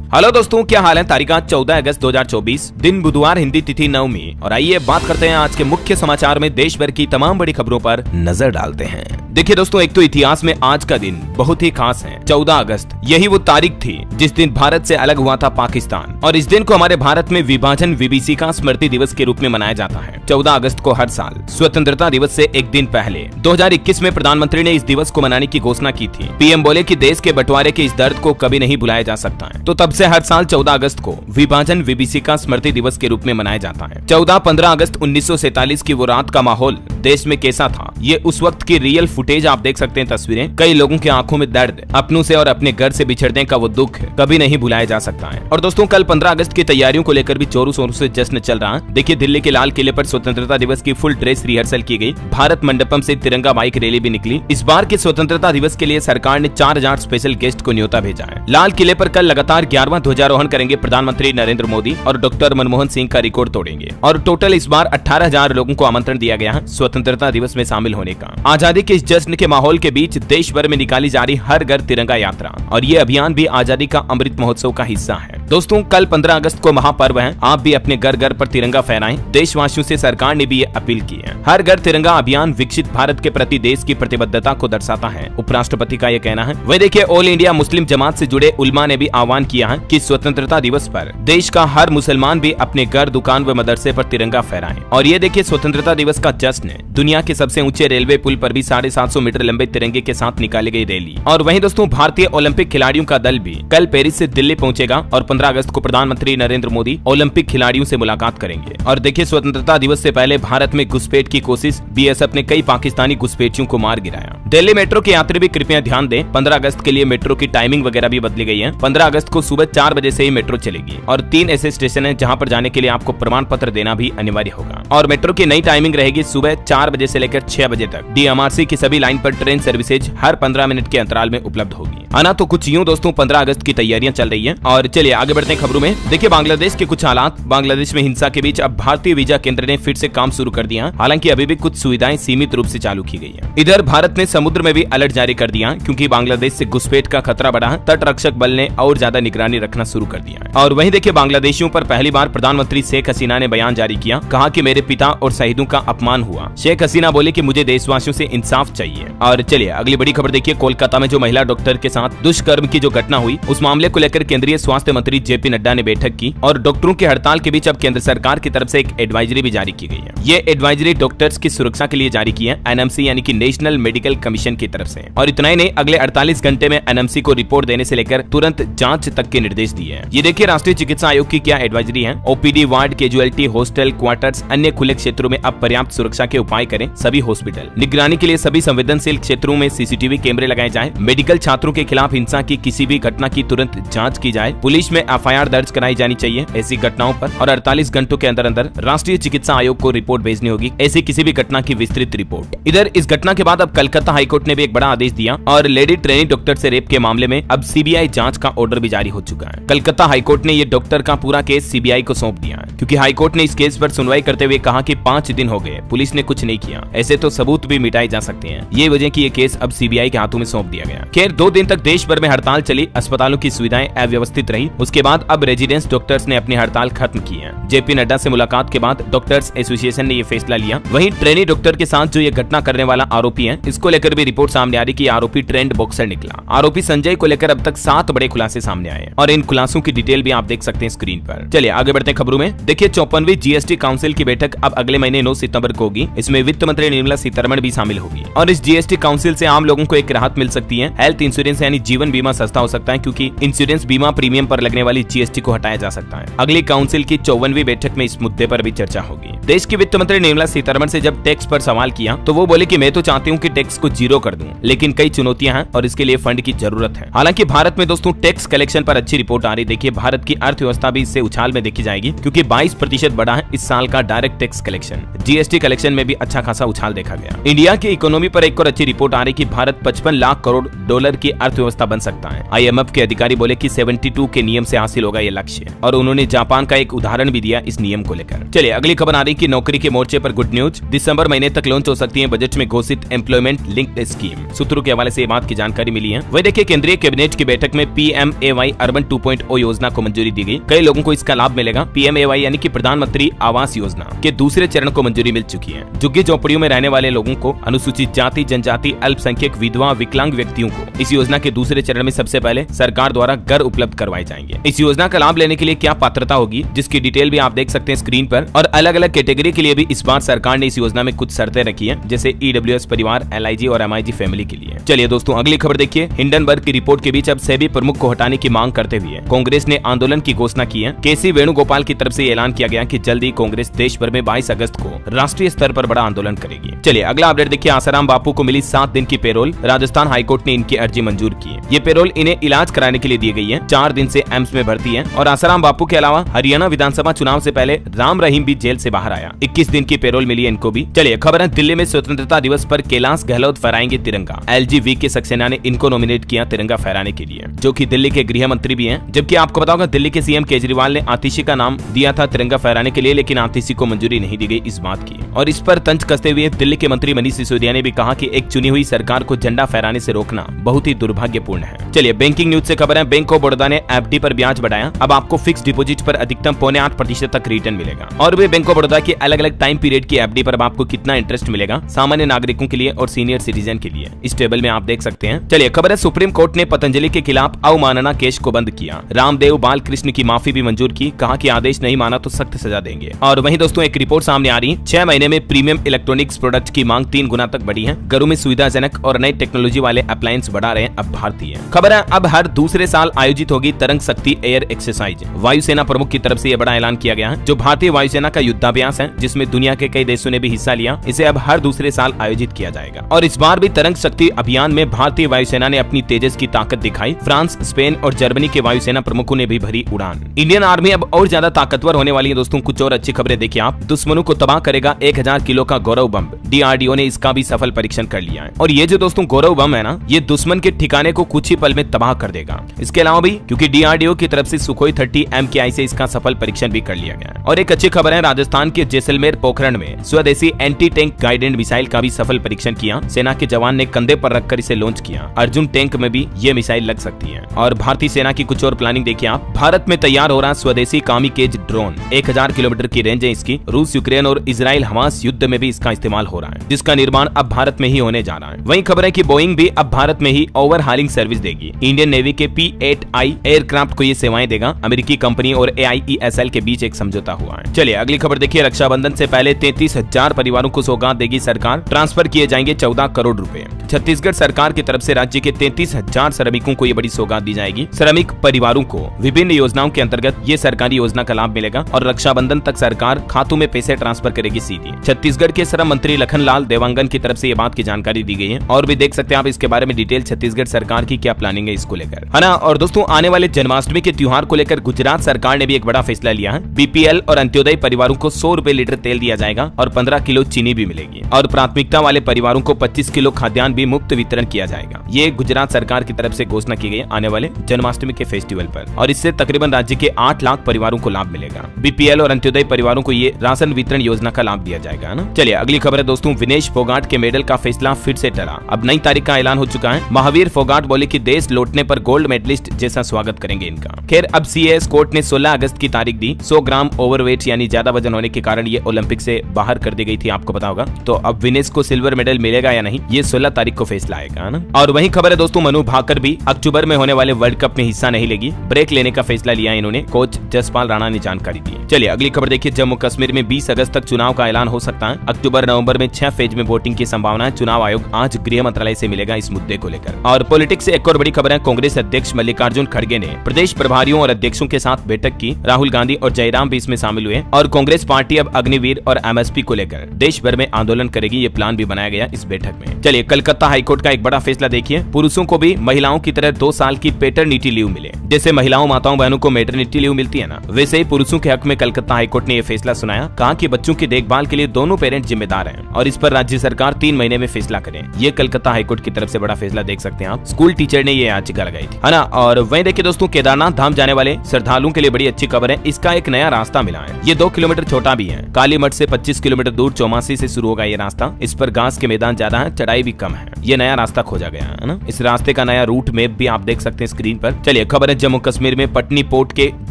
Hello दोस्तों, क्या हाल है। तारीख 14 अगस्त 2024, दिन बुधवार, हिंदी तिथि नवमी। और आइए बात करते हैं आज के मुख्य समाचार में देश भर की तमाम बड़ी खबरों पर नजर डालते हैं। देखिए दोस्तों, एक तो इतिहास में आज का दिन बहुत ही खास है। 14 अगस्त, यही वो तारीख थी जिस दिन भारत से अलग हुआ था पाकिस्तान, और इस दिन को हमारे भारत में विभाजन विभीषिका स्मृति दिवस के रूप में मनाया जाता है। 14 अगस्त को हर साल स्वतंत्रता दिवस से एक दिन पहले 2021 में प्रधानमंत्री ने इस दिवस को मनाने की घोषणा की थी। पीएम बोले कि देश के बंटवारे के इस दर्द को कभी नहीं भुलाया जा सकता है, तो तब से हर साल 14 अगस्त को विभाजन विभीषिका स्मृति दिवस के रूप में मनाया जाता है। 14-15 अगस्त 1947 की वो रात का माहौल देश में कैसा था, ये उस वक्त की रियल फुटेज आप देख सकते हैं। तस्वीरें, कई लोगों की आंखों में दर्द, अपनों से और अपने घर से बिछड़ने का वो दुख कभी नहीं भुलाया जा सकता है। और दोस्तों, कल 15 अगस्त की तैयारियों को लेकर भी जोरों शोरों से जश्न चल रहा है। देखिए, दिल्ली के लाल किले पर स्वतंत्रता दिवस की फुल ड्रेस रिहर्सल की गई। भारत मंडपम से तिरंगा बाइक रैली भी निकली। इस बार के स्वतंत्रता दिवस के लिए सरकार ने 4000 स्पेशल गेस्ट को न्योता भेजा है। लाल किले पर कल लगातार 11वां ध्वजारोहण करेंगे प्रधानमंत्री नरेंद्र मोदी और डॉक्टर मनमोहन सिंह का रिकॉर्ड तोड़ेंगे। और टोटल इस बार 18,000 लोगों को आमंत्रण दिया गया है स्वतंत्रता दिवस में शामिल होने का। आजादी के इस जश्न के माहौल के बीच देश भर में निकाली जा रही हर घर तिरंगा यात्रा, और ये अभियान भी आजादी का अमृत महोत्सव का हिस्सा है। दोस्तों, कल 15 अगस्त को महापर्व है। आप भी अपने घर घर पर तिरंगा फहराएं। देशवासियों से सरकार ने भी ये अपील की है। हर घर तिरंगा अभियान विकसित भारत के प्रति देश की प्रतिबद्धता को दर्शाता है, उपराष्ट्रपति का ये कहना है। वही देखिए, ऑल इंडिया मुस्लिम जमात से जुड़े उलमा ने भी आह्वान किया है कि स्वतंत्रता दिवस पर देश का हर मुसलमान भी अपने घर, दुकान व मदरसे पर तिरंगा फहराए। और ये देखिए, स्वतंत्रता दिवस का जश्न दुनिया के सबसे ऊंचे रेलवे पुल पर भी 750 मीटर लंबे तिरंगे के साथ निकाली गई रैली। और वहीं दोस्तों, भारतीय ओलंपिक खिलाड़ियों का दल भी कल पेरिस से दिल्ली पहुंचेगा और 15 अगस्त को प्रधानमंत्री नरेंद्र मोदी ओलंपिक खिलाड़ियों से मुलाकात करेंगे। और देखिए, स्वतंत्रता दिवस से पहले भारत में घुसपैठ की कोशिश, बीएसएफ ने कई पाकिस्तानी घुसपैठियों को मार गिराया। दिल्ली मेट्रो के यात्री भी कृपया ध्यान दें, 15 अगस्त के लिए मेट्रो की टाइमिंग वगैरह भी बदली गई है। 15 अगस्त को सुबह 4 बजे से ही मेट्रो चलेगी और 3 ऐसे स्टेशन है जहां पर जाने के लिए आपको प्रमाण पत्र देना भी अनिवार्य होगा। और मेट्रो की नई टाइमिंग रहेगी सुबह 4 बजे से लेकर 6 बजे तक। डीएमआरसी की सभी लाइन पर ट्रेन सर्विसेज हर 15 मिनट के अंतराल में उपलब्ध होगी। आना तो कुछ यूं दोस्तों 15 अगस्त की तैयारियां चल रही हैं। और चलिए आगे बढ़ते हैं खबरों में। देखिए, बांग्लादेश के कुछ हालात। बांग्लादेश में हिंसा के बीच अब भारतीय वीजा केंद्र ने फिर से काम शुरू कर दिया। हालांकि अभी भी कुछ सुविधाएं सीमित रूप से चालू की गई है। इधर भारत ने समुद्र में भी अलर्ट जारी कर दिया, क्योंकि बांग्लादेश से घुसपैठ का खतरा बढ़ा है। तट रक्षक बल ने और ज्यादा निगरानी रखना शुरू कर दिया है। और वहीं देखिए, बांग्लादेशियों पर पहली बार प्रधानमंत्री शेख हसीना ने बयान जारी किया। कहा कि मेरे पिता और शहीदों का अपमान हुआ। शेख हसीना बोले कि मुझे देशवासियों से इंसाफ चाहिए। और चलिए अगली बड़ी खबर देखिए, कोलकाता में जो महिला डॉक्टर के साथ दुष्कर्म की जो घटना हुई, उस मामले को लेकर केंद्रीय स्वास्थ्य मंत्री जेपी नड्डा ने बैठक की। और डॉक्टरों की हड़ताल के बीच अब केंद्र सरकार की तरफ से एक एडवाइजरी भी जारी की गई है। ये एडवाइजरी डॉक्टर्स की सुरक्षा के लिए जारी की है, एनएमसी यानी कि नेशनल मेडिकल कमीशन की तरफ से। और इतना ही नहीं, अगले 48 घंटे में एनएमसी को रिपोर्ट देने से लेकर तुरंत जांच तक के निर्देश दिए हैं। ये देखिए, राष्ट्रीय चिकित्सा आयोग की क्या एडवाइजरी है। OPD, ward, casualty, hostel, quarters, अन्य खुले क्षेत्रों में अब पर्याप्त सुरक्षा के उपाय करें सभी हॉस्पिटल। निगरानी के लिए सभी संवेदनशील क्षेत्रों में सीसीटीवी कैमरे लगाए जाएं। मेडिकल छात्रों के खिलाफ हिंसा की किसी भी घटना की तुरंत जांच की जाए। पुलिस में एफआईआर दर्ज कराई जानी चाहिए ऐसी घटनाओं पर। और 48 घंटों के अंदर अंदर राष्ट्रीय चिकित्सा आयोग को रिपोर्ट भेजनी होगी ऐसी किसी भी घटना की विस्तृत रिपोर्ट। इधर इस घटना के बाद अब कलकत्ता हाईकोर्ट ने भी एक बड़ा आदेश दिया और लेडी ट्रेनिंग डॉक्टर से रेप के मामले में अब सीबीआई जांच का ऑर्डर भी जारी हो चुका है। कलकत्ता हाईकोर्ट ने ये डॉक्टर का पूरा केस सीबीआई को सौंप दिया है, क्योंकि हाईकोर्ट ने इस केस पर सुनवाई करते हुए कहा कि 5 दिन हो गए, पुलिस ने कुछ नहीं किया। ऐसे तो सबूत भी मिटाए जा सकते हैं। ये वजह की ये केस अब सीबीआई के हाथों में सौंप दिया गया। खैर, 2 दिन तक देश भर में हड़ताल चली, अस्पतालों की सुविधाएं अव्यवस्थित रही। उसके बाद अब रेजिडेंस डॉक्टर्स ने अपनी हड़ताल खत्म की है। जेपी नड्डा से मुलाकात के बाद डॉक्टर्स एसोसिएशन ने ये फैसला लिया। वहीं ट्रेनी डॉक्टर के साथ जो ये घटना करने वाला आरोपी है, इसको लेकर भी रिपोर्ट सामने आ रही कि आरोपी ट्रेंड बॉक्सर निकला। आरोपी संजय को लेकर अब तक 7 बड़े खुलासे सामने आए और इन खुलासों की डिटेल भी आप देख सकते हैं स्क्रीन पर। चलिए आगे बढ़ते हैं खबरों में। देखिए, 54वीं जीएसटी काउंसिल की बैठक अब अगले महीने 9 सितंबर को होगी। इसमें वित्त मंत्री निर्मला सीतारमण भी शामिल होगी। और इस जीएसटी काउंसिल से आम लोगों को एक राहत मिल सकती है। हेल्थ इंश्योरेंस यानी जीवन बीमा सस्ता हो सकता है, क्योंकि इंश्योरेंस बीमा प्रीमियम पर लगने वाली जीएसटी को हटाया जा सकता है। अगली काउंसिल की 54वीं बैठक में इस मुद्दे पर भी चर्चा होगी। देश की वित्त मंत्री निर्मला सीतारमण से जब टैक्स पर सवाल किया तो वो बोले कि मैं तो चाहती हूँ कि टैक्स को जीरो कर दूं, लेकिन कई चुनौतियां हैं और इसके लिए फंड की जरूरत है। हालांकि भारत में दोस्तों टैक्स कलेक्शन पर अच्छी रिपोर्ट आ रही। देखिए, भारत की अर्थव्यवस्था भी इससे उछाल में देखी जाएगी, क्योंकि 22% बढ़ा है इस साल का direct tax collection. GST collection में भी अच्छा खासा उछाल देखा गया। इंडिया की इकोनॉमी पर एक और अच्छी रिपोर्ट आ रही कि भारत 55 लाख करोड़ डॉलर की अर्थव्यवस्था बन सकता है। IMF के अधिकारी बोले कि 72 के नियम से हासिल होगा ये लक्ष्य, और उन्होंने जापान का एक उदाहरण भी दिया इस नियम को लेकर। चलिए अगली खबर आ रही की नौकरी के मोर्चे पर गुड न्यूज, दिसंबर महीने तक लॉन्च हो सकती है बजट में घोषित एम्प्लॉयमेंट लिंक्ड स्कीम। सूत्रों के हवाले से बात की जानकारी मिली है। वही देखिए केंद्रीय कैबिनेट की बैठक में PMAY अर्बन 2.0 योजना को मंजूरी दी गई। कई लोगों को इसका लाभ मिलेगा। PMAY यानी कि प्रधानमंत्री आवास योजना के दूसरे चरण को मंजूरी मिल चुकी है। झुग्गी झोपड़ियों में रहने वाले लोगों को, अनुसूचित जाति, जनजाति, अल्पसंख्यक, विधवा, विकलांग व्यक्तियों को इस योजना के दूसरे चरण में सबसे पहले सरकार द्वारा घर उपलब्ध करवाए जाएंगे। इस योजना का लाभ लेने के लिए क्या पात्रता होगी, जिसकी डिटेल भी आप देख सकते हैं स्क्रीन पर। और अलग अलग कैटेगरी के लिए भी इस बार सरकार ने इस योजना में कुछ शर्तें रखी है, जैसे EWS परिवार, LIG और MIG फैमिली के लिए। चलिए दोस्तों अगली खबर देखिए। हिंडनबर्ग की रिपोर्ट के बीच अब सेबी प्रमुख को हटाने की मांग करते हुए कांग्रेस ने आंदोलन की घोषणा की है। KC वेणुगोपाल की तरफ से ऐलान किया गया कि जल्द ही कांग्रेस देश भर में 22 अगस्त को राष्ट्रीय स्तर पर बड़ा आंदोलन करेगी। चलिए अगला अपडेट देखिए। आसाराम बापू को मिली 7 दिन की पेरोल, राजस्थान हाईकोर्ट ने इनकी अर्जी मंजूर की है। ये पेरोल इन्हें इलाज कराने के लिए दी गई है। 4 दिन से एम्स में भर्ती है। और आसाराम बापू के अलावा हरियाणा विधानसभा चुनाव से पहले राम रहीम भी जेल से बाहर आया। 21 दिन की पेरोल मिली है इनको भी। चलिए खबर है दिल्ली में स्वतंत्रता दिवस पर कैलाश गहलोत फहराएंगे तिरंगा। LG VK सक्सेना ने इनको नॉमिनेट किया तिरंगा फहराने के लिए, जो कि दिल्ली के गृह मंत्री भी हैं। जबकि आपको बताओगे दिल्ली के CM केजरीवाल ने आतिशी का नाम दिया था तिरंगा फहराने के लिए, लेकिन आतिशी को मंजूरी नहीं दी गई इस बात की। और इस पर तंज कसते हुए दिल्ली के मंत्री मनीष सिसोदिया ने भी कहा कि एक चुनी हुई सरकार को झंडा फहराने से रोकना बहुत ही दुर्भाग्यपूर्ण है। चलिए बैंकिंग न्यूज से खबर है। बैंक ऑफ बड़ौदा ने FD पर ब्याज बढ़ाया। अब आपको फिक्स डिपॉजिट पर अधिकतम 0.8% तक रिटर्न मिलेगा। और वे बैंक ऑफ बड़ौदा की अलग अलग टाइम पीरियड की FD पर अब आपको कितना इंटरेस्ट मिलेगा, सामान्य नागरिकों के लिए और सीनियर सिटीजन के लिए, इस टेबल में आप देख सकते हैं। चलिए खबर है सुप्रीम कोर्ट ने पतंजलि के खिलाफ अवमानना केस को बंद किया। रामदेव बालकृष्ण की माफी भी मंजूर की। कहा कि आदेश नहीं माना तो सख्त सजा देंगे। और वहीं दोस्तों एक रिपोर्ट सामने आ रही है। 6 महीने में प्रीमियम इलेक्ट्रॉनिक्स प्रोडक्ट की मांग 3 गुना तक बढ़ी है। घरों में सुविधाजनक और नई टेक्नोलॉजी वाले अप्लायंस बढ़ा रहे हैं अब भारतीय। खबर है अब हर दूसरे साल आयोजित होगी तरंग शक्ति एयर एक्सरसाइज। वायुसेना प्रमुख की तरफ से यह बड़ा ऐलान किया गया है। जो भारतीय वायुसेना का युद्धाभ्यास है, जिसमें दुनिया के कई देशों ने भी हिस्सा लिया, इसे अब हर दूसरे साल आयोजित किया जाएगा। और इस बार भी तरंग शक्ति अभियान में भारतीय वायुसेना ने अपनी तेजस की ताकत दिखाई। फ्रांस, स्पेन और जर्मनी के वायुसेना प्रमुखों ने भी भरी उड़ान। इंडियन आर्मी अब और ज्यादा ताकतवर होने वाली है दोस्तों। कुछ और अच्छी खबरें देखिए आप। दुश्मनों को तबाह करेगा 1000 किलो का गौरव बम। DRDO ने इसका भी सफल परीक्षण कर लिया है। और ये जो दोस्तों गौरव बम है ना, ये दुश्मन के ठिकाने को कुछ ही पल में तबाह कर देगा। इसके अलावा भी क्योंकि DRDO की तरफ से सुखोई 30 MKI से इसका सफल परीक्षण भी कर लिया गया है। और एक अच्छी खबर है, राजस्थान के जैसलमेर पोखरण में स्वदेशी एंटी टैंक गाइडेड मिसाइल का भी सफल परीक्षण किया। सेना के जवान ने कंधे पर रखकर इसे लॉन्च किया। अर्जुन टैंक में भी ये मिसाइल लग सकती है। और भारतीय सेना की कुछ और प्लानिंग देखिए आप। भारत में तैयार हो रहा स्वदेशी कामिकेज ड्रोन। 1000 किलोमीटर की रेंज है इसकी। रूस, यूक्रेन और इजराइल हमास युद्ध में भी इसका इस्तेमाल हो रहा है, जिसका निर्माण अब भारत में ही होने जा रहा है। वहीं खबर है कि बोइंग भी अब भारत में ही ओवरहालिंग सर्विस देगी। इंडियन नेवी के P-8I एयरक्राफ्ट को ये सेवाएं देगा। अमेरिकी कंपनी और AIESL के बीच एक समझौता हुआ है। चलिए अगली खबर देखिए। रक्षाबंधन से पहले 33,000 परिवारों को सौगात देगी सरकार। ट्रांसफर किए जाएंगे 14 करोड़ रुपए। छत्तीसगढ़ सरकार की तरफ से राज्य के 33,000 श्रमिकों को ये बड़ी सौगात दी जाएगी। श्रमिक परिवारों को विभिन्न योजनाओं के अंतर्गत ये सरकारी योजना का लाभ मिलेगा। और रक्षाबंधन तक सरकार खातों में पैसे ट्रांसफर करेगी सीधी। छत्तीसगढ़ के श्रम मंत्री लखनलाल देवांगन की तरफ से ये बात की जानकारी दी गई है। और भी देख सकते हैं आप इसके बारे में डिटेल छत्तीसगढ़ सरकार की क्या प्लानिंग है इसको लेकर, है ना। और दोस्तों आने वाले जन्माष्टमी के त्योहार को लेकर गुजरात सरकार ने भी एक बड़ा फैसला लिया है। BPL और अंत्योदय परिवारों को 100 रुपए लीटर तेल दिया जाएगा और 15 किलो चीनी भी मिलेगी। और प्राथमिकता वाले परिवारों को 25 किलो खाद्यान्न भी मुफ्त वितरण किया जाएगा। ये गुजरात सरकार की तरफ से घोषणा की गई आने वाले जन्माष्टमी के फेस्टिवल पर। और इससे तकरीबन राज्य के 8 लाख परिवारों को लाभ मिलेगा। BPL और अंत्योदय परिवारों को ये राशन वितरण योजना का लाभ दिया जाएगा ना। चलिए अगली खबर है दोस्तों। विनेश फोगाट के मेडल का फैसला फिर से टला। अब नई तारीख का ऐलान हो चुका है। महावीर फोगाट बोले कि देश लौटने पर गोल्ड मेडलिस्ट जैसा स्वागत करेंगे इनका। खैर अब CAS कोर्ट ने 16 अगस्त की तारीख दी। 100 ग्राम ओवरवेट यानी ज्यादा वजन होने के कारण ये ओलंपिक से बाहर कर दी गई थी, आपको पता होगा। तो अब विनेश को सिल्वर मेडल मिलेगा या नहीं, ये 16 तारीख को फैसला आएगा ना। और वही खबर है दोस्तों, मनु भाकर भी अक्टूबर में होने वाले वर्ल्ड कप में हिस्सा नहीं लेगी। ब्रेक लेने का फैसला लिया इन्होंने, कोच जसपाल राणा ने जानकारी दी। चलिए अगली खबर देखिए। जम्मू कश्मीर में 20 अगस्त तक चुनाव का ऐलान हो सकता है। अक्टूबर नवंबर में 6 फेज में वोटिंग की संभावना है। चुनाव आयोग आज गृह मंत्रालय से मिलेगा इस मुद्दे को लेकर। और पॉलिटिक्स से एक और बड़ी खबर है। कांग्रेस अध्यक्ष मल्लिकार्जुन खड़गे ने प्रदेश प्रभारियों और अध्यक्षों के साथ बैठक की। राहुल गांधी और जयराम भी इसमें शामिल हुए। और कांग्रेस पार्टी अब अग्निवीर और MSP को लेकर देश भर में आंदोलन करेगी। ये प्लान भी बनाया गया इस बैठक में। चलिए कलकत्ता हाईकोर्ट का एक बड़ा फैसला देखिए। पुरुषों को भी महिलाओं की तरह 2 साल की पैटर्निटी लीव मिले। जैसे महिलाओं माताओं बहनों को मैटरनिटी लीव मिलती है ना, वैसे ही पुरुषों के हक में कलकत्ता हाईकोर्ट ने यह फैसला सुनाया। कहा कि बच्चों की देखभाल के लिए दोनों पेरेंट जिम्मेदार हैं और इस पर राज्य सरकार 3 महीने में फैसला करे। ये कलकत्ता हाईकोर्ट की तरफ से बड़ा फैसला देख सकते हैं आप। स्कूल टीचर ने ये याचिका लगाई थी, है ना। और वहीं देखिए दोस्तों, केदारनाथ धाम जाने वाले श्रद्धालुओं के लिए बड़ी अच्छी खबर है। इसका एक नया रास्ता मिला है। ये 2 किलोमीटर छोटा भी है। काली मठ से 25 किलोमीटर दूर चौमासी से शुरू होगा ये रास्ता। इस पर घास के मैदान ज्यादा है, चढ़ाई भी कम है। ये नया रास्ता खोजा गया है ना। इस रास्ते का नया रूट मैप भी आप देख सकते हैं स्क्रीन पर। चलिए खबर है जम्मू कश्मीर में पटनी पोर्ट के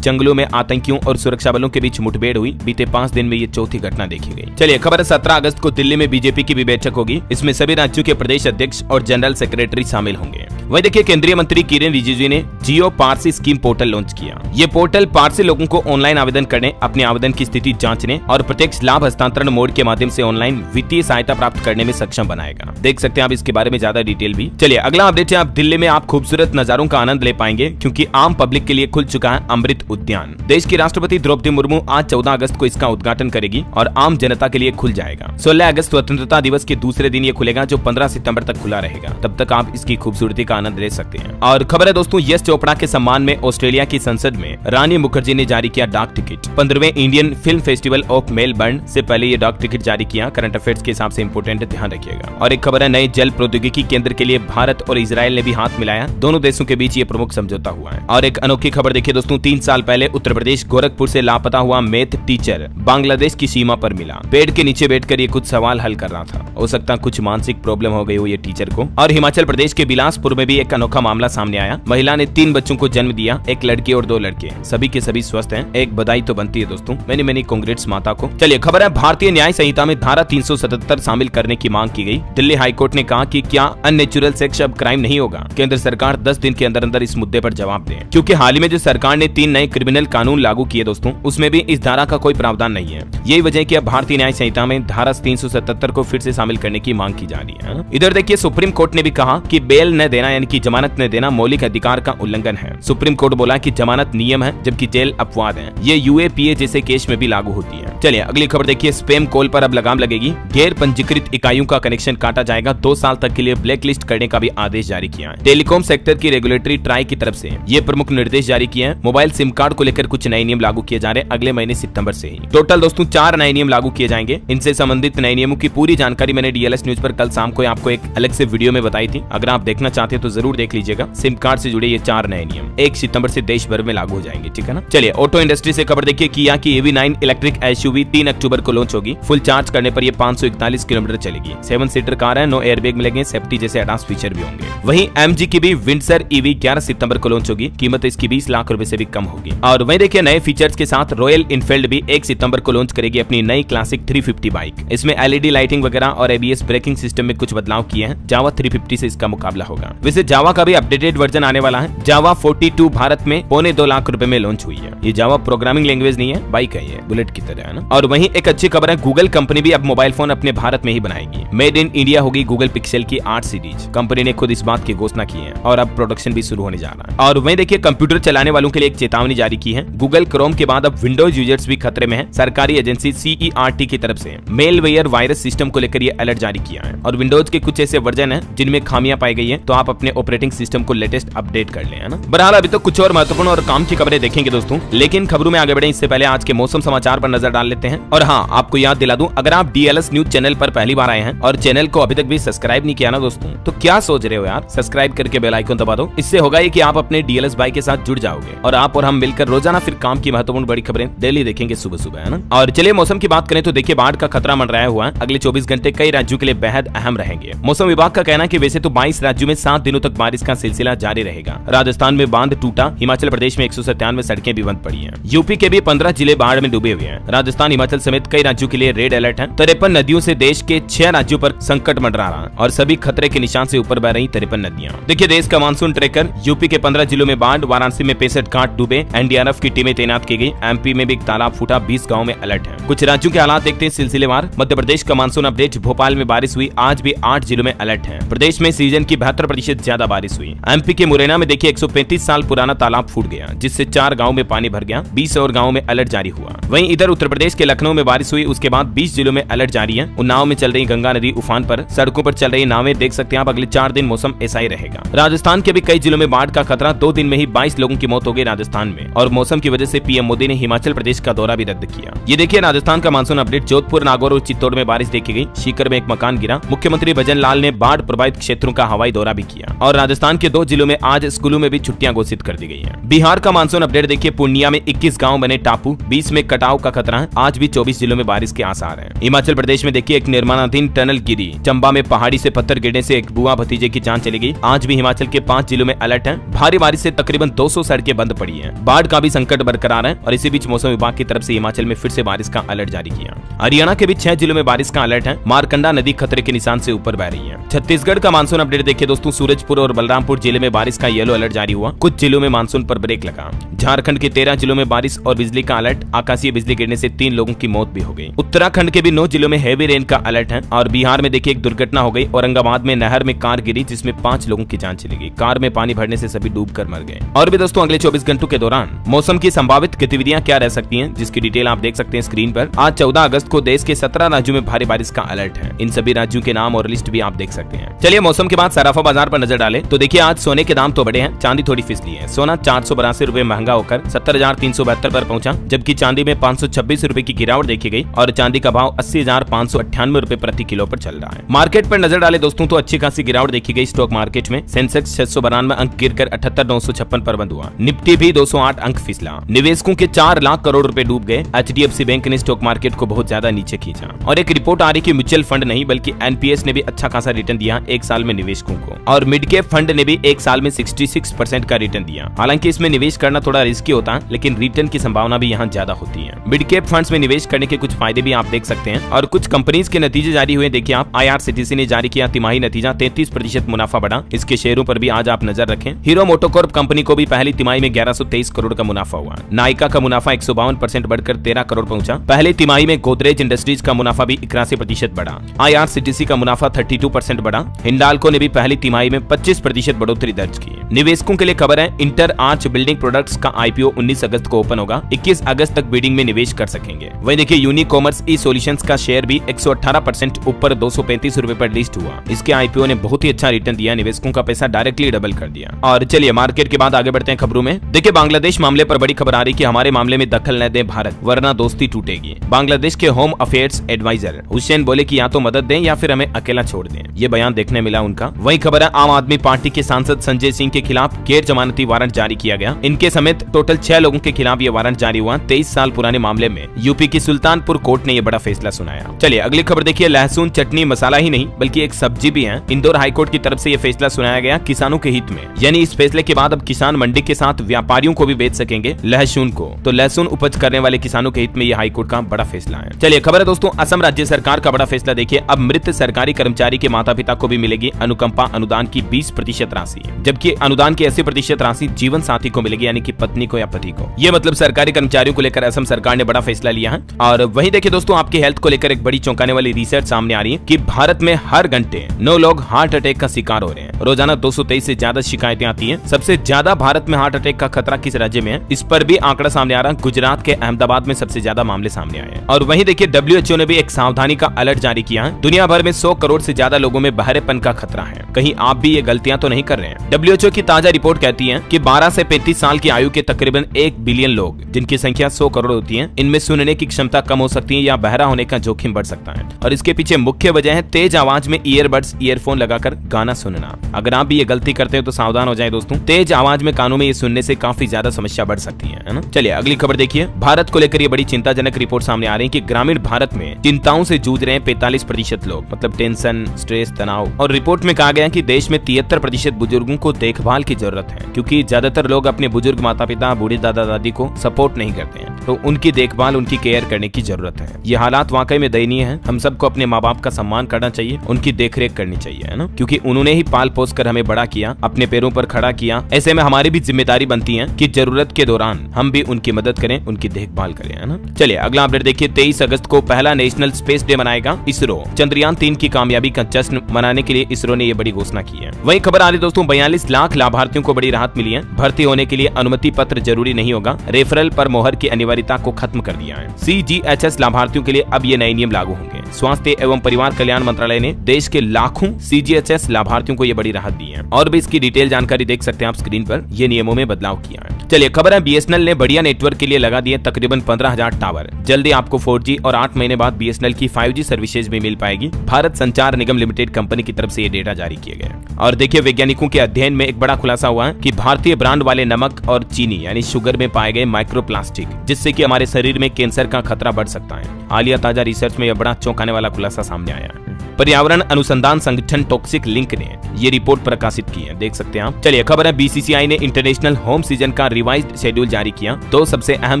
जंगलों में आतंकियों और सुरक्षा बलों के बीच मुठभेड़ हुई। बीते 5 दिन में ये चौथी घटना देखी गई। चलिए खबर है 17 अगस्त को दिल्ली में बीजेपी की भी बैठक होगी। इसमें सभी राज्यों के प्रदेश अध्यक्ष और जनरल सेक्रेटरी शामिल होंगे। वही देखिए केंद्रीय मंत्री किरेन रिजिजू ने जियो पारसी स्कीम पोर्टल लॉन्च किया। ये पोर्टल पारसी लोगों को ऑनलाइन आवेदन करने, अपने आवेदन की स्थिति जांचने और प्रत्यक्ष लाभ हस्तांतरण मोड के माध्यम से ऑनलाइन वित्तीय सहायता प्राप्त करने में सक्षम बनाएगा। देख सकते हैं आप इसके बारे में ज्यादा डिटेल भी। चलिए अगला अपडेट है, आप दिल्ली में आप खूबसूरत नजारों का आनंद ले पाएंगे क्योंकि आम पब्लिक के लिए खुल चुका है अमृत उद्यान। देश की राष्ट्रपति द्रौपदी मुर्मू आज 14 अगस्त को इसका उद्घाटन करेगी और आम जनता के लिए खुल जाएगा। 16 अगस्त स्वतंत्रता दिवस के दूसरे दिन ये खुलेगा जो 15 सितंबर तक खुला रहेगा। तब तक आप इसकी खूबसूरती का आनंद ले सकते हैं। और खबर है दोस्तों, यश चोपड़ा के सम्मान में ऑस्ट्रेलिया की संसद में रानी मुखर्जी ने जारी किया डाक टिकट। 15वें Indian film festival of Melbourne से पहले ये डाक टिकट जारी किया। करंट अफेयर्स के हिसाब से इंपोर्टेंट है, ध्यान रखिएगा। और एक खबर है, नए जल प्रौद्योगिकी केंद्र के लिए भारत और इजरायल ने भी हाथ मिलाया। दोनों देशों के बीच ये प्रमुख समझौता हुआ है। और एक अनोखी खबर देखिए दोस्तों, 3 साल पहले उत्तर प्रदेश गोरखपुर से लापता हुआ मैथ टीचर बांग्लादेश की सीमा पर मिला। पेड़ के नीचे बैठकर ये कुछ सवाल हल कर रहा था। हो सकता कुछ मानसिक प्रॉब्लम हो गई हो ये टीचर को। और हिमाचल प्रदेश के बिलासपुर में भी एक अनोखा मामला सामने आया। महिला ने 3 बच्चों को जन्म दिया, एक लड़की और 2 लड़के। सभी के सभी स्वस्थ हैं। एक बधाई तो बनती है दोस्तों, मैनी कांग्रेट्स माता को। चलिए खबर है, भारतीय न्याय संहिता में धारा 377 शामिल करने की मांग की गई। दिल्ली हाईकोर्ट ने कहा कि क्या अननेचुरल सेक्स अब क्राइम नहीं होगा। केंद्र सरकार 10 दिन के अंदर अंदर इस मुद्दे पर जवाब दे, क्योंकि हाल ही में जो सरकार ने 3 नए क्रिमिनल कानून लागू किए दोस्तों, उसमें भी इस धारा का कोई प्रावधान नहीं है। यही वजह है कि अब भारतीय न्याय संहिता में धारा 377 को फिर से शामिल करने की मांग की जा रही है। इधर देखिए सुप्रीम कोर्ट ने भी कहा कि बेल न देना यानी कि जमानत न देना मौलिक अधिकार का उल्लंघन है। सुप्रीम कोर्ट बोला कि जमानत नियम है जबकि जेल अपवाद है। ये यूएपीए जैसे केस में भी लागू होती है। चलिए अगली खबर देखिए, स्पैम कॉल पर अब लगाम लगेगी। गैर पंजीकृत इकाइयों का कनेक्शन काटा जाएगा। 2 साल तक के लिए ब्लैक लिस्ट करने का भी आदेश जारी किया है। टेलीकॉम सेक्टर की रेगुलेटरी ट्राई की तरफ से ये प्रमुख निर्देश जारी किए हैं। मोबाइल सिम कार्ड को लेकर कुछ नए नियम लागू किए जा रहे हैं अगले महीने सितंबर से ही। टोटल दोस्तों 4 नए नियम लागू किए जाएंगे। इनसे संबंधित नए नियमों की पूरी जानकारी मैंने डीएलएस न्यूज पर कल शाम को आपको एक अलग से वीडियो में बताई थी। अगर आप देखना चाहते हैं तो जरूर देख लीजिएगा। सिम कार्ड से जुड़े ये 4 नए नियम 1 सितंबर से देश भर में लागू हो जाएंगे, ठीक है ना। चलिए ऑटो इंडस्ट्री से खबर देखिए, किया की EV9 इलेक्ट्रिक एसयूवी 3 अक्टूबर को लॉन्च होगी। फुल चार्ज करने पर ये 541 किलोमीटर चलेगी। 7 सीटर कार है, 9 एयरबैग मिलेंगे, सेफ्टी जैसे एडवांस फीचर भी होंगे। वहीं MG की भी विंडसर EV 11 सितंबर को लॉन्च होगी। कीमत इसकी 20 लाख रुपए से भी कम होगी। और वहीं देखिए नए फीचर्स के साथ रॉयल इनफील्ड भी 1 सितंबर को लॉन्च करेगी अपनी नई क्लासिक 350 बाइक। इसमें LED लाइटिंग वगैरह और ABS ब्रेकिंग सिस्टम में कुछ बदलाव किए हैं। जावा 350 से इसका मुकाबला होगा। वैसे जावा का भी अपडेटेड वर्जन आने वाला है। जावा 42 भारत में 2.25 लाख रुपए में लॉन्च हुई है। ये जावा प्रोग्रामिंग लैंग्वेज नहीं है, बाइक है ये, बुलेट की तरह है ना। और वहीं एक अच्छी खबर है, गूगल कंपनी भी अब मोबाइल फोन अपने भारत में ही बनाएगी। मेड इन इंडिया होगी गूगल पिक्सल की 8 सीरीज। कंपनी ने खुद इस बात की घोषणा की है और अब प्रोडक्शन भी शुरू होने जा रहा है। और वहीं देखिए कंप्यूटर चलाने वालों के लिए एक चेतावनी जारी की है। गूगल क्रोम के बाद अब विंडोज यूजर्स भी खतरे में है। सरकारी एजेंसी CERT की तरफ से मेलवेयर वायरस सिस्टम को लेकर ये अलर्ट जारी किया है। और विंडोज के कुछ ऐसे वर्जन है जिनमें खामियां पाई गई है, तो आप अपने ऑपरेटिंग सिस्टम को लेटेस्ट अपडेट कर लें, है ना। बहरहाल अभी तो कुछ और महत्वपूर्ण और काम की खबरें देखेंगे दोस्तों, लेकिन खबरों में आगे बढ़े इससे पहले आज के मौसम समाचार पर नजर डाल लेते हैं। और हाँ, आपको याद दिला दूं, अगर आप DLS न्यूज चैनल पर पहली बार आए हैं और चैनल को अभी तक भी सब्सक्राइब नहीं किया ना दोस्तों, तो क्या सोच रहे हो यार, सब्सक्राइब करके बेल आइकन दबा दो। इससे होगा ये कि आप अपने DLS भाई के साथ जुड़ जाओगे और आप और हम मिलकर रोजाना फिर काम की महत्वपूर्ण बड़ी खबरें डेली देखेंगे सुबह सुबह, है ना। और चलिए मौसम की बात करें तो देखिए बाढ़ का खतरा मंडराया हुआ है। अगले 24 घंटे कई राज्यों के लिए बेहद अहम रहेंगे। मौसम विभाग का कहना है कि वैसे तो 22 राज्यों में 7 दिनों तक बारिश का सिलसिला जारी रहेगा। राजस्थान में बांध टूटा, हिमाचल प्रदेश में 197 सड़कें भी बंद पड़ी हैं। यूपी के भी 15 जिले बाढ़ में डूबे हुए हैं। राजस्थान, हिमाचल समेत कई राज्यों के लिए रेड अलर्ट है। 53 नदियों से देश के 6 राज्यों पर संकट मंडरा रहा है और सभी खतरे के निशान से ऊपर बह रही 53 नदियां। देखिए देश का मानसून ट्रैकर, यूपी के 15 जिलों में बाढ़, वाराणसी में 65 घाट डूबे, NDRF की टीमें तैनात की गई। MP में भी एक तालाब फूटा, 20 गाँव में अलर्ट है। कुछ राज्यों के हालात देखते हैं सिलसिलेवार। मध्य प्रदेश का मानसून अपडेट, भोपाल में बारिश हुई, आज भी 8 जिलों में अलर्ट है। प्रदेश में सीजन की 72% ज्यादा बारिश हुई। MP के मुरैना में देखिए 135 साल पुराना तालाब फूट गया, जिससे 4 गाँव में पानी भर गया। 20 और गाँव में अलर्ट जारी हुआ। वहीं इधर उत्तर प्रदेश के लखनऊ में बारिश हुई, उसके बाद 20 जिलों में अलर्ट जारी है। उन्नाव में चल रही गंगा नदी उफान पर, सड़कों पर चल रही नावें देख सकते हैं आप। अगले 4 दिन मौसम ऐसा ही रहेगा। राजस्थान के भी कई जिलों में बाढ़ का खतरा, 2 दिन में ही 22 लोगों की मौत हो गई राजस्थान में। और मौसम की वजह से PM मोदी ने हिमाचल प्रदेश का दौरा भी रद्द किया। ये देखिए राजस्थान का मानसून अपडेट, जोधपुर, नागौर और चित्तौड़ में बारिश देखी गई। सीकर में एक मकान गिरा। मुख्यमंत्री भजन लाल ने बाढ़ प्रभावित क्षेत्रों का हवाई दौरा भी किया। और राजस्थान के 2 जिलों में आज स्कूलों में भी छुट्टियां घोषित कर दी गई है। बिहार का मानसून अपडेट देखिए, पूर्णिया में 21 गाँव बने टापू, 20 में कटाव का खतरा है। आज भी 24 जिलों में बारिश के आसार हैं। हिमाचल प्रदेश में देखिए एक निर्माणाधीन टनल गिरी, चंबा में पहाड़ी से पत्थर गिरने से एक बुआ भतीजे की जान चली गई। आज भी हिमाचल के 5 जिलों में अलर्ट है। भारी बारिश से तकरीबन 200 सड़कें बंद पड़ी हैं। बाढ़ का भी संकट बरकरार है और इसी बीच मौसम विभाग की तरफ से हिमाचल में फिर से बारिश का अलर्ट जारी किया। हरियाणा के भी 6 जिलों में बारिश का अलर्ट है। मारकंडा नदी खतरे के निशान से ऊपर बह रही है। छत्तीसगढ़ का मानसून अपडेट देखिए दोस्तों, सूरजपुर और बलरामपुर जिले में बारिश का येलो अलर्ट जारी हुआ। कुछ जिलों में मानसून पर ब्रेक लगा। झारखंड के 13 जिलों में बारिश और बिजली का अलर्ट, आकाशीय बिजली गिरने से 3 लोगों की मौत भी हो गई। उत्तराखंड के भी 9 जिलों में हैवी रेन का अलर्ट है। और बिहार में देखिए एक दुर्घटना हो गई। औरंगाबाद में नहर में कार गिरी जिसमें 5 लोगों की जान चली गई। कार में पानी भरने से सभी डूबकर मर गए। और भी दोस्तों अगले 24 घंटों के दौरान मौसम की संभावित गतिविधियां क्या रह सकती हैं, जिसकी डिटेल आप देख सकते हैं स्क्रीन पर। आज 14 अगस्त को देश के 17 राज्यों में भारी बारिश का अलर्ट है। इन सभी राज्यों के नाम और लिस्ट भी आप देख सकते हैं। चलिए मौसम के बाद सराफा बाजार पर नजर डालें तो देखिए आज सोने के दाम तो बढ़े हैं, चांदी थोड़ी फिसली है। सोना 482 रुपए महंगा होकर 70,372 पर पहुंचा, जबकि चांदी में 526 रुपए की गिरावट देखी गई और चांदी का भाव 80,598 रुपए प्रति किलो पर चल रहा है। मार्केट पर नजर डाले दोस्तों तो अच्छी खासी गिरावट देखी गई। स्टॉक मार्केट में सेंसेक्स 692 अंक गिरकर 78,956 पर बंद हुआ। निफ्टी भी 208 अंक फिसला। निवेशकों के 4 लाख करोड़ रुपए डूब गए। HDFC बैंक ने स्टॉक मार्केट को बहुत ज्यादा नीचे खींचा। और एक रिपोर्ट आ रही कि म्यूचुअल फंड नहीं बल्कि NPS ने भी अच्छा खासा रिटर्न दिया एक साल में निवेशकों को। और मिड कैप फंड ने भी एक साल में 66% का रिटर्न दिया। हालांकि इसमें निवेश करना थोड़ा रिस्की होता है, लेकिन रिटर्न की संभावना भी यहाँ ज्यादा होती है। मिड कैप फंड्स में निवेश करने के कुछ फायदे भी आप देख सकते हैं। और कुछ कंपनीज के नतीजे जारी हुए देखिए आप। IRCTC ने जारी किया तिमाही नतीजा, 33% मुनाफा बढ़ा। इसके शेयरों पर भी आज आप नजर रखें। हीरो मोटोकॉर्प कंपनी को भी पहली तिमाही में 1123 करोड़ का मुनाफा हुआ। नायका का मुनाफा 152% बढ़कर 13 करोड़ पहुंचा। पहले तिमाही में गोदरेज इंडस्ट्रीज का मुनाफा भी 81% बढ़ा। IRCTC का मुनाफा 32% बढ़ा। हिंडाल्को ने भी पहली तिमाही में 25% बढ़ोतरी दर्ज की। निवेशकों के लिए खबर है, इंटर आर्च बिल्डिंग प्रोडक्ट्स का IPO 19 अगस्त को ओपन होगा। 21 अगस्त तक बिडिंग में निवेश कर सकेंगे। वहीं देखिए यूनिकॉमर्स ई सॉल्यूशंस का शेयर भी 118% ऊपर 235 रुपए पर लिस्ट हुआ। इसके IPO ने बहुत ही अच्छा रिटर्न दिया, निवेशकों का पैसा डायरेक्टली डबल कर दिया। और चलिए मार्केट के बाद आगे बढ़ते हैं खबरों में। देखिए बांग्लादेश मामले पर बड़ी खबर आ रही कि हमारे मामले में दखल न दे भारत वरना दोस्ती टूटेगी। बांग्लादेश के होम अफेयर्स एडवाइजर हुसैन बोले कि या तो मदद दें या फिर हमें अकेला छोड़ दें। ये बयान देखने मिला उनका। वही खबर है, आम आदमी पार्टी के सांसद संजय सिंह के खिलाफ गैर जमानती वारंट जारी किया गया। इनके समेत टोटल 6 लोगों के खिलाफ ये वारंट जारी हुआ। 23 साल पुराने मामले में यूपी की सुल्तानपुर कोर्ट ने ये बड़ा फैसला सुनाया। चलिए अगली खबर देखिए, लहसुन चटनी मसाला ही नहीं बल्कि एक सब्जी भी है। इंदौर हाईकोर्ट की तरफ से ये फैसला सुनाया गया किसानों के हित में। यानी इस फैसले के बाद अब किसान मंडी के साथ व्यापारियों को भी बेच सकेंगे लहसुन को। तो लहसुन उपज करने वाले किसानों के हित में ये हाईकोर्ट का बड़ा फैसला है। चलिए खबर है दोस्तों, असम राज्य सरकार का बड़ा फैसला देखिए। अब मृत सरकारी कर्मचारी के माता पिता को भी मिलेगी अनुकंपा अनुदान की 20% राशि, जबकि अनुदान की 80% राशि जीवन साथी को मिलेगी, यानी कि पत्नी को या पति को। ये मतलब सरकारी कर्मचारियों को लेकर असम सरकार ने बड़ा फैसला लिया है। और वहीं देखिए दोस्तों, आपकी हेल्थ को लेकर एक बड़ी चौंकाने वाली रिसर्च सामने आ रही है कि भारत में हर घंटे 9 लोग हार्ट अटैक का शिकार हो रहे हैं। रोजाना 223 से ज्यादा शिकायतें आती हैं। सबसे ज्यादा भारत में हार्ट अटैक का खतरा किस राज्य में है, इस पर भी आंकड़ा सामने आ रहा है। गुजरात के अहमदाबाद में सबसे ज्यादा मामले सामने आए हैं। और वहीं देखिए WHO ने भी एक सावधानी का अलर्ट जारी किया है। दुनिया भर में 100 करोड़ से ज्यादा लोगों में बहरेपन का खतरा है। कहीं आप भी ये गलतियां तो नहीं कर रहे हैं। WHO की ताजा रिपोर्ट कहती है कि 12 से 35 साल की आयु के तकरीबन 1 बिलियन लोग, जिनकी संख्या 100 करोड़ होती है, इनमें सुनने की क्षमता कम हो सकती है या बहरा होने का जोखिम बढ़ सकता है। और इसके पीछे मुख्य वजह है तेज आवाज में ईयरबड्स ईयरफोन लगाकर गाना सुनना। अगर आप भी ये गलती करते हैं तो सावधान हो जाए दोस्तों। तेज आवाज में कानों में ये सुनने से काफी ज्यादा समस्या बढ़ सकती है ना। चलिए अगली खबर देखिए, भारत को लेकर ये बड़ी चिंताजनक रिपोर्ट सामने आ रही है कि ग्रामीण भारत में चिंताओं से जूझ रहे हैं 45% लोग, मतलब टेंशन, स्ट्रेस, तनाव। और रिपोर्ट में कहा गया कि देश में 73% बुजुर्गों को देखभाल की जरूरत है, क्योंकि ज्यादातर लोग अपने बुजुर्ग माता पिता, बूढ़े दादा दादी को सपोर्ट नहीं करते हैं, तो उनकी देखभाल, उनकी केयर करने की जरूरत है। ये हालात वाकई में दयनीय है। हम सबको अपने माँ बाप का सम्मान करना चाहिए, उनकी देखरेख करनी चाहिए, है ना, क्योंकि उन्होंने ही पाल पोस कर हमें बड़ा किया, अपने पैरों पर खड़ा किया। ऐसे में हमारी भी जिम्मेदारी बनती है कि जरूरत के दौरान हम भी उनकी मदद करें, उनकी देखभाल करें, है ना। चलिए अगला अपडेट देखिए, 23 अगस्त को पहला नेशनल स्पेस डे मनाएगा इसरो। चंद्रयान 3 की कामयाबी का जश्न मनाने के लिए इसरो ने ये बड़ी घोषणा की है। वही खबर आ रही दोस्तों, 42 लाख लाभार्थियों को बड़ी राहत मिली है। भर्ती होने के लिए अनुमति पत्र जरूरी नहीं होगा। रेफरल पर मोहर की अनिवार्यता को खत्म कर दिया है। CGHS लाभार्थियों के लिए अब ये नए नियम लागू होंगे। स्वास्थ्य एवं परिवार कल्याण मंत्रालय ने देश के लाखों CGHS लाभार्थियों को ये बड़ी राहत दी है। और भी इसकी डिटेल जानकारी देख सकते हैं आप स्क्रीन पर। ये नियमों में बदलाव किया है। चलिए खबर है बीएसएनएल ने बढ़िया नेटवर्क के लिए लगा दिए तकरीबन 15,000 टावर। जल्दी आपको 4G और 8 महीने बाद बीएसएनएल की 5G सर्विसेज भी मिल पाएगी। भारत संचार निगम लिमिटेड कंपनी की तरफ से ये डेटा जारी किए गए। और देखिए वैज्ञानिकों के अध्ययन में एक बड़ा खुलासा हुआ है कि भारतीय ब्रांड वाले नमक और चीनी यानी शुगर में पाए गए माइक्रोप्लास्टिक, जिससे कि हमारे शरीर में कैंसर का खतरा बढ़ सकता है। हालिया ताजा रिसर्च में यह बड़ा चौंकाने वाला खुलासा सामने आया है। पर्यावरण अनुसंधान संगठन टॉक्सिक लिंक ने ये रिपोर्ट प्रकाशित की है, देख सकते हैं आप। चलिए खबर है बीसीसीआई ने इंटरनेशनल होम सीजन का रिवाइज्ड शेड्यूल जारी किया। 2 सबसे अहम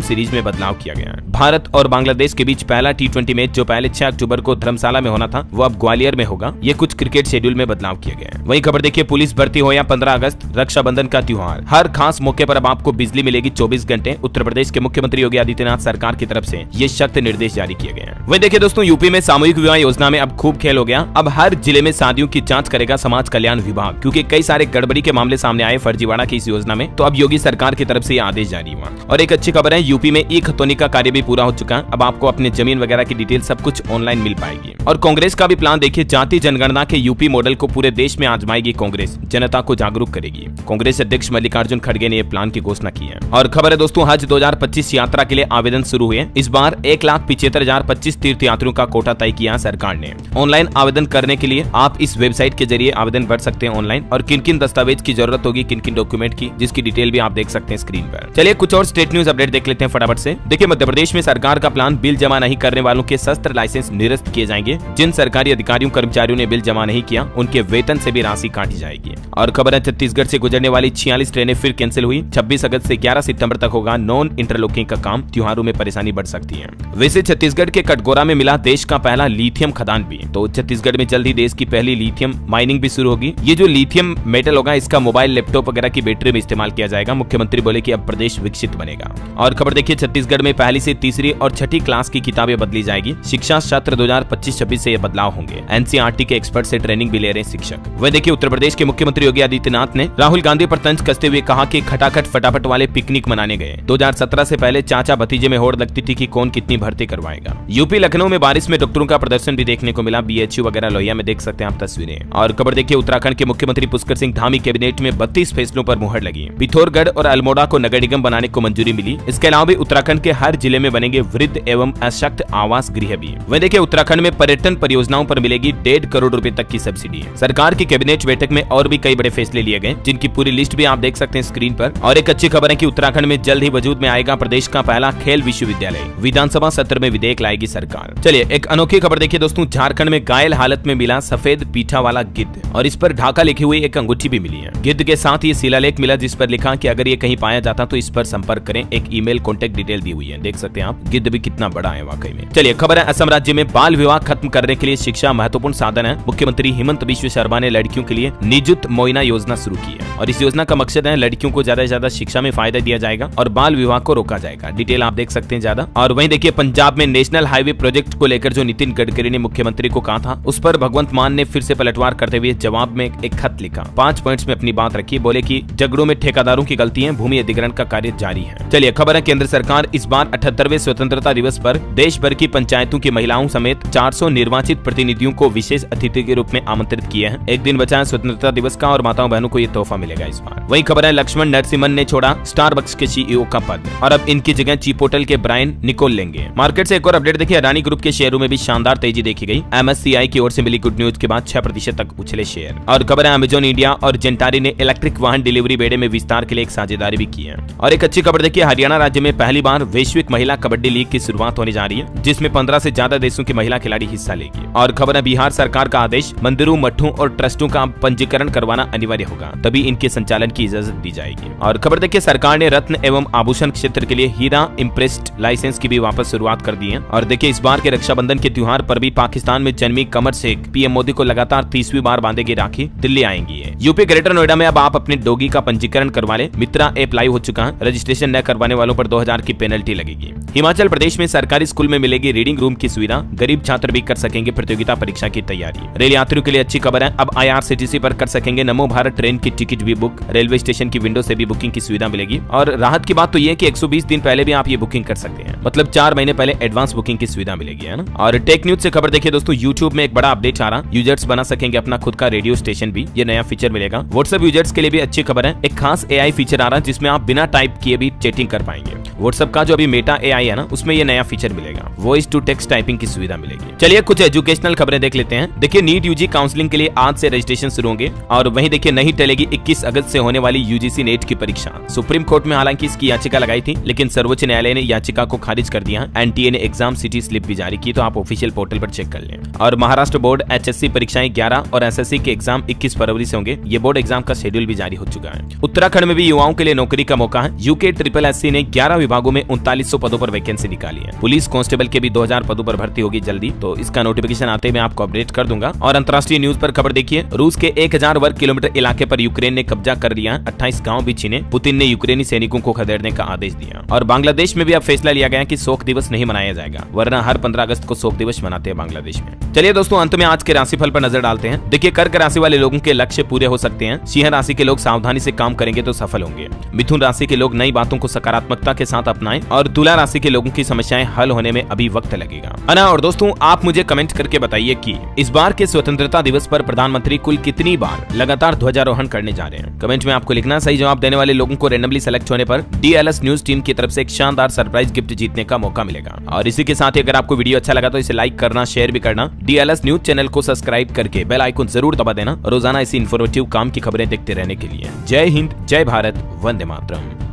सीरीज में बदलाव किया गया है। भारत और बांग्लादेश के बीच पहला T20 मैच जो पहले 6 अक्टूबर को धर्मशाला में होना था वो अब ग्वालियर में होगा। ये कुछ क्रिकेट शेड्यूल में बदलाव किए गए हैं। वही खबर देखिए पुलिस भर्ती हो या 15 अगस्त, रक्षाबंधन का त्योहार, हर खास मौके पर अब आपको बिजली मिलेगी 24 घंटे। उत्तर प्रदेश के मुख्यमंत्री योगी आदित्यनाथ सरकार की तरफ से ये सख्त निर्देश जारी किए गए हैं। वही देखिए दोस्तों यूपी में सामूहिक विवाह योजना में अब खूब खेल हो गया। अब हर जिले में शादियों की जांच करेगा समाज कल्याण विभाग, क्योंकि कई सारे गड़बड़ी के मामले सामने आए फर्जीवाड़ा की इस योजना में। तो अब योगी सरकार की तरफ से ये आदेश जारी हुआ। और एक अच्छी खबर है यूपी में ई खतौनी का कार्य भी पूरा हो चुका है। अब आपको अपने जमीन वगैरह की डिटेल सब कुछ ऑनलाइन मिल पाएगी। और कांग्रेस का भी प्लान देखिए, जाति जनगणना के यूपी मॉडल को पूरे देश में आजमाएगी कांग्रेस, जनता को जागरूक करेगी। कांग्रेस अध्यक्ष मल्लिकार्जुन खड़गे ने यह प्लान की घोषणा की है। और खबर है दोस्तों हज 2025 यात्रा के लिए आवेदन शुरू हुए। इस बार 1,75,025 तीर्थयात्रियों का कोटा तय किया सरकार ने। ऑनलाइन आवेदन करने के लिए आप इस वेबसाइट के जरिए आवेदन कर सकते हैं ऑनलाइन। और किन किन दस्तावेज की जरूरत होगी, किन किन डॉक्यूमेंट की, जिसकी डिटेल भी आप देख सकते हैं स्क्रीन पर। चलिए कुछ और स्टेट न्यूज अपडेट देख लेते हैं फटाफट से। देखिए मध्य प्रदेश में सरकार का प्लान, बिल जमा नहीं करने वालों के शस्त्र लाइसेंस निरस्त किए जाएंगे। जिन सरकारी अधिकारियों कर्मचारियों ने बिल जमा नहीं किया उनके वेतन से भी राशि काटी जाएगी। और खबर है छत्तीसगढ़ से गुजरने वाली 46 ट्रेनें फिर कैंसिल हुई। 26 अगस्त से 11 सितंबर तक होगा नॉन इंटरलॉकिंग का काम। त्योहारों में परेशानी बढ़ सकती है। वैसे छत्तीसगढ़ के कटघोरा में मिला देश का पहला लिथियम खदान भी। तो छत्तीसगढ़ में जल्द ही देश की पहली लिथियम माइनिंग भी शुरू होगी। ये जो लिथियम मेटल होगा इसका मोबाइल, लैपटॉप वगैरह की बैटरी में इस्तेमाल किया जाएगा। मुख्यमंत्री बोले कि अब प्रदेश विकसित बनेगा। और खबर देखिए छत्तीसगढ़ में पहली से तीसरी और छठी क्लास की किताबें बदली जाएगी। शिक्षा सत्र 2025-26 से ये बदलाव होंगे। एनसीईआरटी के एक्सपर्ट से ट्रेनिंग भी ले रहे हैं शिक्षक। वह देखिए उत्तर प्रदेश के मुख्यमंत्री योगी आदित्यनाथ ने राहुल गांधी पर तंज कसते हुए कहा कि खटाखट फटाफट वाले पिकनिक मनाने गए। 2017 से पहले चाचा भतीजे में होड़ लगती थी कि कौन कितनी भर्ती करवाएगा। यूपी लखनऊ में बारिश में डॉक्टरों का प्रदर्शन भी देखने को मिला। बीएचयू वगैरह लोहिया में देख सकते हैं आप तस्वीरें। और खबर देखिए उत्तराखंड के मुख्यमंत्री पुष्कर सिंह धामी कैबिनेट में 32 फैसलों पर मुहर लगी। पिथौरगढ़ और अल्मोड़ा को नगर निगम बनाने को मंजूरी मिली। इसके अलावा भी उत्तराखंड के हर जिले में बनेंगे वृद्ध एवं अशक्त आवास गृह भी। वह देखिए उत्तराखंड में पर्यटन परियोजनाओं पर मिलेगी 1.5 करोड़ रुपए तक की सब्सिडी। सरकार की कैबिनेट बैठक में और भी कई बड़े फैसले लिए गए, जिनकी पूरी लिस्ट भी आप देख सकते हैं स्क्रीन पर। और एक अच्छी खबर है कि उत्तराखंड में जल्द ही वजूद में आएगा प्रदेश का पहला खेल विश्वविद्यालय। विधानसभा सत्र में विधेयक लाएगी सरकार। चलिए एक अनोखी खबर देखिए दोस्तों, झारखंड में घायल हालत में मिला सफेद पीठा वाला गिद्ध और इस पर ढाका लिखी हुई एक अंगूठी भी मिली है। गिद्ध के साथ ये शिलालेख मिला जिस पर लिखा कि अगर ये कहीं पाया जाता तो इस पर संपर्क करें। एक ईमेल कॉन्टेक्ट डिटेल दी हुई है, देख सकते हैं आप। गिद्ध भी कितना बड़ा है वाकई में। चलिए खबर है असम राज्य में बाल विवाह खत्म करने के लिए शिक्षा महत्वपूर्ण साधन है। मुख्यमंत्री हेमंत बिश्व शर्मा ने लड़कियों के लिए निजुत मोइना योजना शुरू की है और इस योजना का मकसद है लड़कियों को ज्यादा से ज्यादा शिक्षा में फायदा दिया जाएगा और बाल विवाह को रोका जाएगा। डिटेल आप देख सकते हैं ज्यादा। और वहीं देखिए पंजाब में नेशनल हाईवे प्रोजेक्ट को लेकर जो नितिन गडकरी ने मुख्यमंत्री को कहा था उस पर भगवंत मान ने फिर से पलटवार करते हुए जवाब में एक खत लिखा। 5 पॉइंट्स में अपनी बात रखी। बोले कि झगड़ों में ठेकेदारों की गलती है, भूमि अधिग्रहण का कार्य जारी है। चलिए खबर है केंद्र सरकार इस बार 78वें स्वतंत्रता दिवस पर देश भर की पंचायतों की महिलाओं समेत 400 निर्वाचित प्रतिनिधियों को विशेष अतिथि के रूप में आमंत्रित किया है। एक दिन बचा है स्वतंत्रता दिवस का और माताओं बहनों को ये तोहफा मिलेगा इस बार। वही खबर है लक्ष्मण नरसिम्हन ने छोड़ा स्टारबक्स के सीईओ का पद और अब इनकी जगह चीपोटल के ब्रायन निकोल लेंगे। मार्केट से एक और अपडेट देखिए, अडानी ग्रुप के शेयरों में भी शानदार तेजी देखी गई। एमएससीआई की ओर से मिली गुड न्यूज के बाद 6% तक उछले शेयर। और खबर है अमेजॉन इंडिया और जेंटारी ने इलेक्ट्रिक वाहन डिलीवरी बेड़े में विस्तार के लिए एक साझेदारी भी की है। और एक अच्छी खबर देखिए, हरियाणा राज्य में पहली बार वैश्विक महिला कबड्डी लीग की शुरुआत होने जा रही है जिसमें 15 से ज्यादा देशों की महिला खिलाड़ी हिस्सा लेगी। और खबर है बिहार सरकार का आदेश, मंदिरों, मठों और ट्रस्टों का पंजीकरण करवाना अनिवार्य होगा, तभी इनके संचालन की इजाजत दी जाएगी। और खबर देखिए सरकार ने रत्न एवं आभूषण क्षेत्र के लिए हीरा इम्प्रेस्ड लाइसेंस की भी वापस शुरुआत कर दी है। और देखिए इस बार के रक्षाबंधन के त्योहार पर भी पाकिस्तान में जन्मी कमर शेख पीएम मोदी को लगातार 30वीं बार बांधेगी राखी, दिल्ली आएंगी। यूपी ग्रेटर नोएडा में अब आप अपने डॉगी का पंजीकरण करवा ले। मित्रा ऐप लाइव हो चुका है। रजिस्ट्रेशन न करवाने वालों पर 2000 की पेनल्टी लगेगी। हिमाचल प्रदेश में सरकारी स्कूल में मिलेगी रीडिंग रूम की सुविधा, गरीब छात्र भी कर सकेंगे प्रतियोगिता परीक्षा की तैयारी। रेल यात्रियों के लिए अच्छी खबर है, अब IRCTC पर कर सकेंगे नमो भारत ट्रेन की टिकट भी बुक। रेलवे स्टेशन की विंडो से भी बुकिंग की सुविधा मिलेगी। और राहत की बात तो ये है कि 120 दिन पहले भी आप ये बुकिंग कर सकते हैं, मतलब 4 महीने पहले एडवांस बुकिंग की सुविधा मिलेगी, है ना। और टेक न्यूज से खबर देखिए दोस्तों, यूट्यूब में एक बड़ा अपडेट आ रहा, यूजर्स बना सकेंगे अपना खुद का रेडियो स्टेशन भी, ये नया फीचर मिलेगा। व्हाट्सएप यूजर्स के लिए भी अच्छी खबर है, एक खास एआई फीचर आ रहा है जिसमें आप बिना टाइप किए भी चैटिंग कर पाएंगे। व्हाट्सएप का जो अभी मेटा एआई है ना, उसमें ये नया फीचर मिलेगा, वॉइस टू टेक्स्ट टाइपिंग की सुविधा मिलेगी। चलिए कुछ एजुकेशनल खबरें देख लेते हैं। देखिए नीट यूजी काउंसलिंग के लिए आज से रजिस्ट्रेशन शुरू होंगे और वहीं देखिए नहीं टलेगी 21 अगस्त से होने वाली यूजीसी नेट की परीक्षा। सुप्रीम कोर्ट में हालांकि इसकी याचिका लगाई थी, लेकिन सर्वोच्च न्यायालय ने याचिका को खारिज कर दिया। एनटीए ने एग्जाम सिटी स्लिप भी जारी की, तो आप ऑफिशियल पोर्टल पर चेक कर लें। और महाराष्ट्र बोर्ड एचएससी परीक्षाएं 11 और एसएससी के एग्जाम 21 फरवरी से होंगे। ये बोर्ड एग्जाम का शेड्यूल भी जारी हो चुका है। उत्तराखंड में भी युवाओं के लिए नौकरी का मौका है। यूके SSSC ने 11 विभागों में 3900 पदों पर वैकेंसी निकाली है। पुलिस कांस्टेबल के भी 2000 पदों पर भर्ती होगी जल्दी, तो इसका नोटिफिकेशन आते मैं आपको अपडेट कर दूंगा। और अंतर्राष्ट्रीय न्यूज पर खबर देखिए, रूस के 1000 वर्ग किलोमीटर इलाके पर यूक्रेन ने कब्जा कर लिया, 28 गांव भी छीने। पुतिन ने यूक्रेनी सैनिकों को खदेड़ने का आदेश दिया। और बांग्लादेश में भी अब फैसला लिया गया कि शोक दिवस नहीं मनाया जाएगा, वरना हर 15 अगस्त को शोक दिवस मनाते हैं बांग्लादेश में। चलिए दोस्तों अंत में आज के राशिफल पर नजर डालते हैं। देखिए कर्क राशि वाले लोगों के लक्ष्य पूरे हो सकते हैं। सिंह राशि के लोग सावधानी से काम करेंगे तो सफल होंगे। मिथुन राशि के लोग नई बातों को सकारात्मकता के साथ अपनाएं। और तुला राशि के लोगों की समस्याएं हल होने में अभी वक्त लगेगा। और दोस्तों आप मुझे कमेंट करके बताइए कि इस बार के स्वतंत्रता दिवस पर प्रधानमंत्री कुल कितनी बार लगातार ध्वजारोहण करने जा रहे हैं। कमेंट में आपको लिखना। सही जवाब देने वाले लोगों को रैंडमली सेलेक्ट होने पर DLS न्यूज टीम की तरफ से एक शानदार सरप्राइज गिफ्ट जीतने का मौका मिलेगा। और इसी के साथ ही अगर आपको वीडियो अच्छा लगा तो इसे लाइक करना, शेयर भी करना। DLS न्यूज चैनल को सब्सक्राइब करके बेल आइकन जरूर दबा देना, रोजाना ऐसी इन्फॉर्मेटिव काम की खबरें देखते रहने के लिए। जय हिंद, जय भारत, वंदे मातरम।